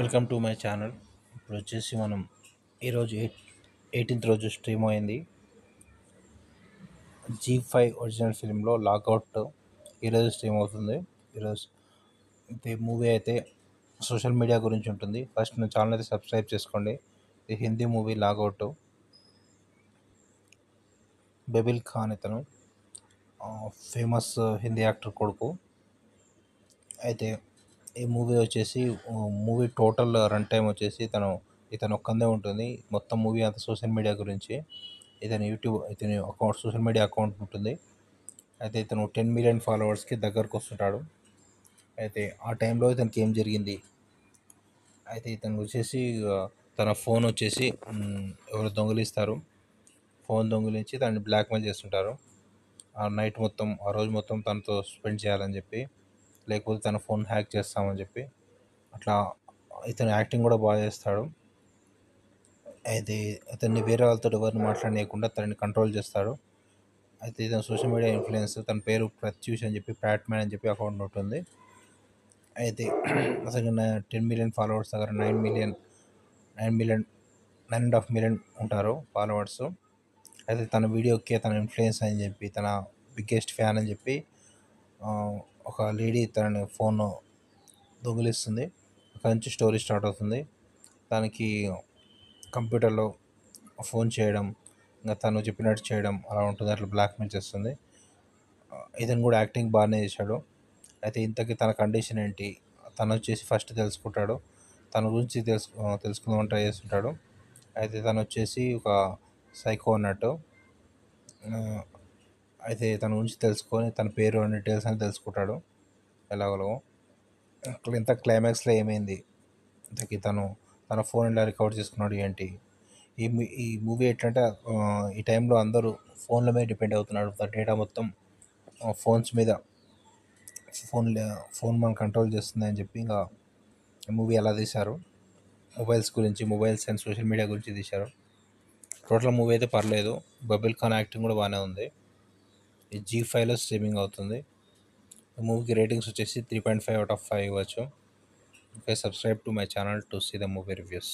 Welcome to my channel. ఇప్పుడు వచ్చేసి మనం ఈరోజు 18th రోజు స్ట్రీమ్ అయింది G5 ఒరిజినల్ ఫిల్మ్లో లాకౌట్. ఈరోజు స్ట్రీమ్ అవుతుంది. ఈరోజు ఇది మూవీ అయితే సోషల్ మీడియా గురించి ఉంటుంది. ఫస్ట్ నా ఛానల్ అయితే సబ్స్క్రైబ్ చేసుకోండి. ఇది హిందీ మూవీ లాకౌట్. బెబిల్ ఖాన్ ఇతను ఫేమస్ హిందీ యాక్టర్ కొడుకు. అయితే ఈ మూవీ వచ్చేసి మూవీ టోటల్ రన్ టైం వచ్చేసి ఇతను ఒక్కందే ఉంటుంది. మొత్తం మూవీ అంతా సోషల్ మీడియా గురించి. ఇతని అకౌంట్ సోషల్ మీడియా అకౌంట్ ఉంటుంది. అయితే ఇతను 10 మిలియన్ ఫాలోవర్స్కి దగ్గరకు వస్తుంటాడు. అయితే ఆ టైంలో ఇతనికి ఏం జరిగింది, అయితే ఇతను వచ్చేసి తన ఫోన్ వచ్చేసి ఎవరు దొంగిలిస్తారు. ఫోన్ దొంగిలించి దాన్ని బ్లాక్మెయిల్ చేస్తుంటారు. ఆ రోజు మొత్తం తనతో స్పెండ్ చేయాలని చెప్పి, లేకపోతే తన ఫోన్ హ్యాక్ చేస్తామని చెప్పి. అట్లా ఇతను యాక్టింగ్ కూడా బాగా చేస్తాడు. అయితే అతన్ని వేరే వాళ్ళతో ఎవరిని మాట్లాడనీయకుండా తనని కంట్రోల్ చేస్తాడు. అయితే ఇతను సోషల్ మీడియా ఇన్ఫ్లుయెన్స్. తన పేరు ప్రత్యూష్ అని చెప్పి ప్యాట్మ్యాన్ అని చెప్పి అకౌంట్ ఉంటుంది. అయితే అసలు 10 మిలియన్ ఫాలోవర్స్ దగ్గర 9.5 మిలియన్ ఉంటారు ఫాలోవర్స్. అయితే తన వీడియోకి తన ఇన్ఫ్లుయెన్స్ అని చెప్పి, తన బిగ్గెస్ట్ ఫ్యాన్ అని చెప్పి ఒక లేడీ తనని ఫోన్ దొంగిలిస్తుంది. అక్కడి నుంచి స్టోరీ స్టార్ట్ అవుతుంది. దానికి కంప్యూటర్లో ఫోన్ చేయడం, ఇంకా తను చెప్పినట్టు చేయడం అలా ఉంటుంది. అట్లా బ్లాక్మెయిల్ చేస్తుంది. ఇతను కూడా యాక్టింగ్ బాగానే చేశాడు. అయితే ఇంతకీ తన కండిషన్ ఏంటి, తను వచ్చేసి ఫస్ట్ తెలుసుకుంటాడు. తన గురించి తెలుసుకుందామని ట్రై చేస్తుంటాడు. అయితే తను వచ్చేసి ఒక సైకో అన్నట్టు. అయితే తన గురించి తెలుసుకొని తన పేరు డీటెయిల్స్ అని తెలుసుకుంటాడు ఎలాగో. అక్కడ ఇంత క్లైమాక్స్లో ఏమైంది, ఇంతకీ తన ఫోన్ ఎలా రికవర్ చేసుకున్నాడు ఏంటి. ఈ మూవీ ఎట్లంటే ఈ టైంలో అందరూ ఫోన్ల మీద డిపెండ్ అవుతున్నాడు. డేటా మొత్తం ఫోన్స్ మీద, ఫోన్ మనం కంట్రోల్ చేస్తుంది అని చెప్పి ఇంకా మూవీ ఎలా తీశారు, మొబైల్స్ అండ్ సోషల్ మీడియా గురించి తీశారు. టోటల్ మూవీ అయితే పర్లేదు. బబిల్ ఖాన్ యాక్టింగ్ కూడా బాగానే ఉంది. ఈ G5లో స్ట్రీమింగ్ అవుతుంది. ఈ మూవీకి రేటింగ్స్ వచ్చేసి 3.5 out of 5 ఇవ్వచ్చు. Okay, subscribe to my channel to see the movie reviews.